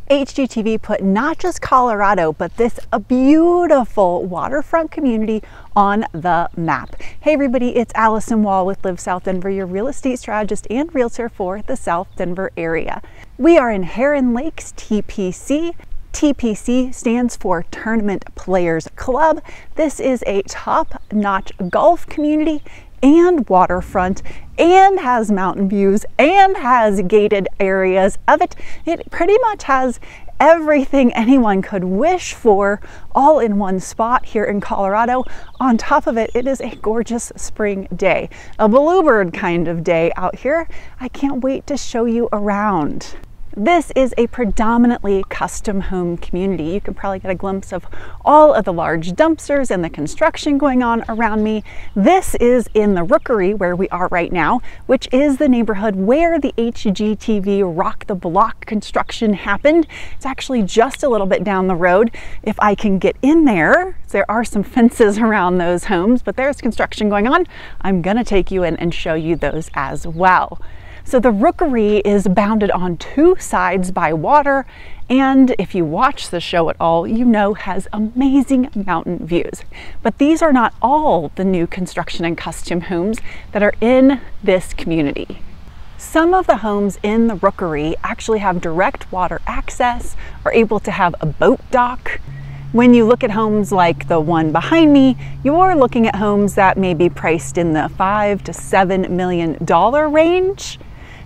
HGTV put not just Colorado, but this a beautiful waterfront community on the map. Hey everybody, it's Alyson Wahl with Live South Denver, your real estate strategist and realtor for the South Denver area. We are in Heron Lakes, TPC. TPC stands for Tournament Players Club. This is a top-notch golf community and waterfront, and has mountain views and has gated areas of it. It pretty much has everything anyone could wish for all in one spot here in Colorado. On top of it, it is a gorgeous spring day, a bluebird kind of day out here. I can't wait to show you around. This is a predominantly custom home community. You can probably get a glimpse of all of the large dumpsters and the construction going on around me. This is in the Rookery where we are right now, which is the neighborhood where the HGTV Rock the Block construction happened. It's actually just a little bit down the road. If I can get in there, there are some fences around those homes, but there's construction going on. I'm gonna take you in and show you those as well. So the Rookery is bounded on two sides by water, and if you watch the show at all, you know has amazing mountain views. But these are not all the new construction and custom homes that are in this community. Some of the homes in the Rookery actually have direct water access, are able to have a boat dock. When you look at homes like the one behind me, you're looking at homes that may be priced in the $5 to $7 million range.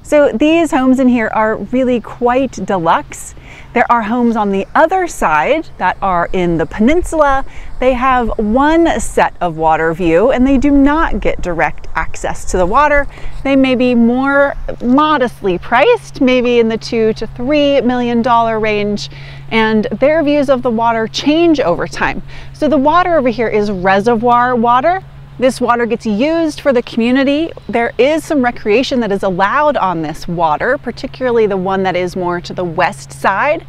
So these homes in here are really quite deluxe. There are homes on the other side that are in the peninsula. They have one set of water view and they do not get direct access to the water. They may be more modestly priced, maybe in the $2 to $3 million range, and their views of the water change over time. So the water over here is reservoir water. This water gets used for the community. There is some recreation that is allowed on this water, particularly the one that is more to the west side.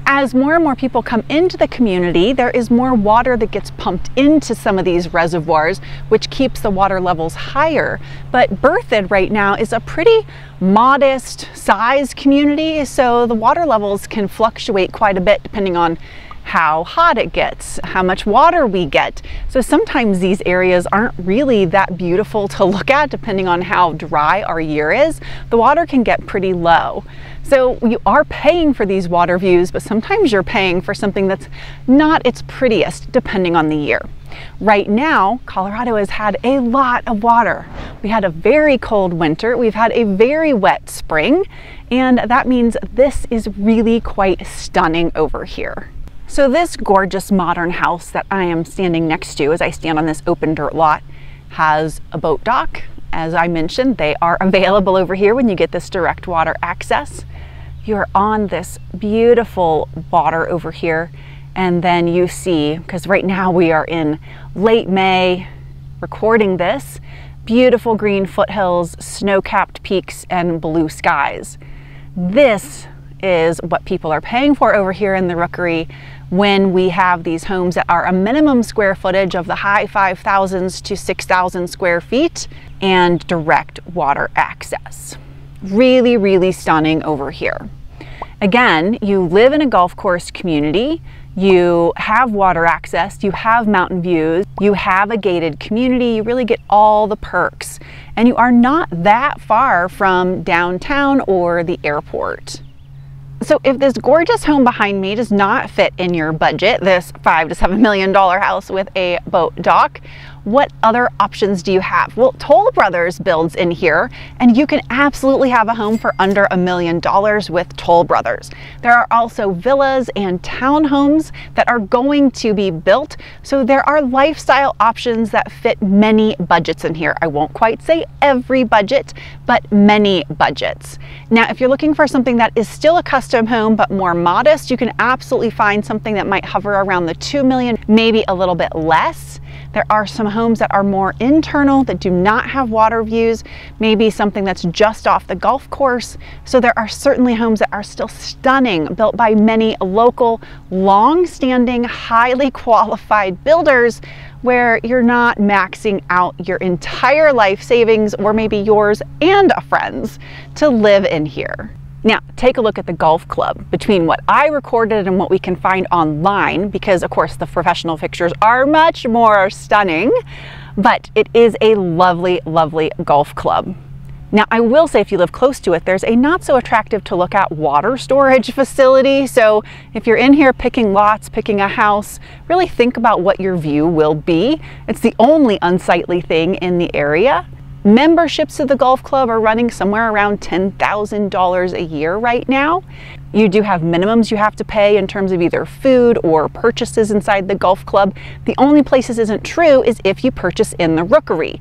As more and more people come into the community, there is more water that gets pumped into some of these reservoirs, which keeps the water levels higher. But Berthoud right now is a pretty modest size community, so the water levels can fluctuate quite a bit depending on how hot it gets, how much water we get. So sometimes these areas aren't really that beautiful to look at depending on how dry our year is. The water can get pretty low. So you are paying for these water views, but sometimes you're paying for something that's not its prettiest depending on the year. Right now, Colorado has had a lot of water. We had a very cold winter, we've had a very wet spring, and that means this is really quite stunning over here. So this gorgeous modern house that I am standing next to as I stand on this open dirt lot has a boat dock. As I mentioned, they are available over here when you get this direct water access. You're on this beautiful water over here, and then you see, because right now we are in late May recording this, beautiful green foothills, snow-capped peaks, and blue skies. This is what people are paying for over here in the Rookery when we have these homes that are a minimum square footage of the high 5,000s to 6,000 square feet and direct water access. Really, really stunning over here. Again, you live in a golf course community, you have water access, you have mountain views, you have a gated community, you really get all the perks, and you are not that far from downtown or the airport. So if this gorgeous home behind me does not fit in your budget, this $5 to $7 million house with a boat dock, what other options do you have? Well, Toll Brothers builds in here, and you can absolutely have a home for under $1 million with Toll Brothers. There are also villas and townhomes that are going to be built, so there are lifestyle options that fit many budgets in here. I won't quite say every budget, but many budgets. Now, if you're looking for something that is still a custom home but more modest, you can absolutely find something that might hover around the $2 million, maybe a little bit less. There are some homes that are more internal that do not have water views, maybe something that's just off the golf course. So there are certainly homes that are still stunning, built by many local, long-standing, highly qualified builders where you're not maxing out your entire life savings, or maybe yours and a friend's, to live in here. Now, take a look at the golf club. Between what I recorded and what we can find online, because of course the professional pictures are much more stunning, but it is a lovely, lovely golf club. Now, I will say if you live close to it, there's a not so attractive to look at water storage facility. So if you're in here picking lots, picking a house, really think about what your view will be. It's the only unsightly thing in the area. Memberships to the golf club are running somewhere around $10,000 a year right now. You do have minimums you have to pay in terms of either food or purchases inside the golf club. The only place this isn't true is if you purchase in the Rookery.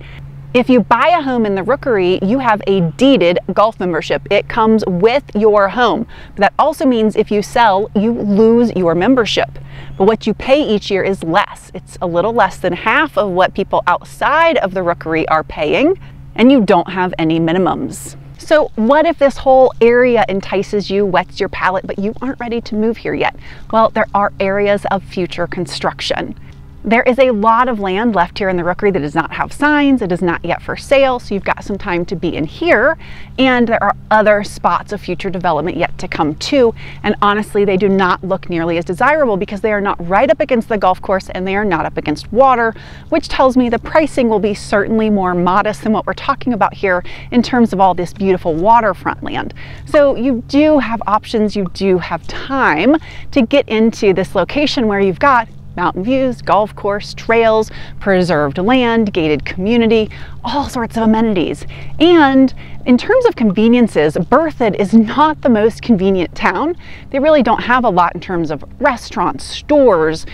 If you buy a home in the Rookery, you have a deeded golf membership. It comes with your home. But that also means if you sell, you lose your membership. But what you pay each year is less. It's a little less than half of what people outside of the Rookery are paying, and you don't have any minimums. So what if this whole area entices you, whets your palate, but you aren't ready to move here yet? Well, there are areas of future construction. There is a lot of land left here in the Rookery that does not have signs. It is not yet for sale, so you've got some time to be in here. And there are other spots of future development yet to come too. And honestly, they do not look nearly as desirable because they are not right up against the golf course and they are not up against water, which tells me the pricing will be certainly more modest than what we're talking about here in terms of all this beautiful waterfront land. So you do have options, you do have time to get into this location where you've got mountain views, golf course, trails, preserved land, gated community, all sorts of amenities. And in terms of conveniences, Berthoud is not the most convenient town. They really don't have a lot in terms of restaurants, stores,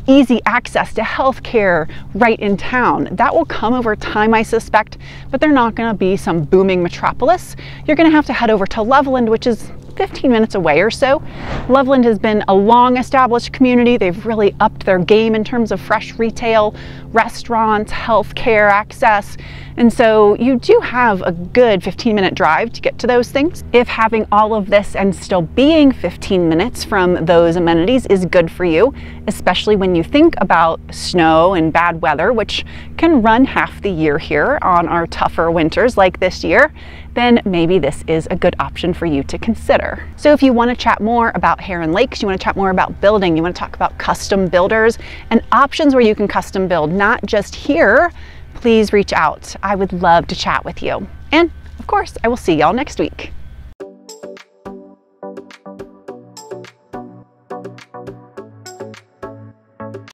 easy access to healthcare right in town. That will come over time, I suspect, but they're not going to be some booming metropolis. You're going to have to head over to Loveland, which is 15 minutes away or so. Loveland has been a long established community. They've really upped their game in terms of fresh retail, restaurants, healthcare access. And so you do have a good 15-minute drive to get to those things. If having all of this and still being 15 minutes from those amenities is good for you, especially when you think about snow and bad weather, which can run half the year here on our tougher winters like this year, then maybe this is a good option for you to consider. So if you want to chat more about Heron Lakes, you want to chat more about building, you want to talk about custom builders and options where you can custom build, not just here, please reach out. I would love to chat with you. And of course, I will see y'all next week.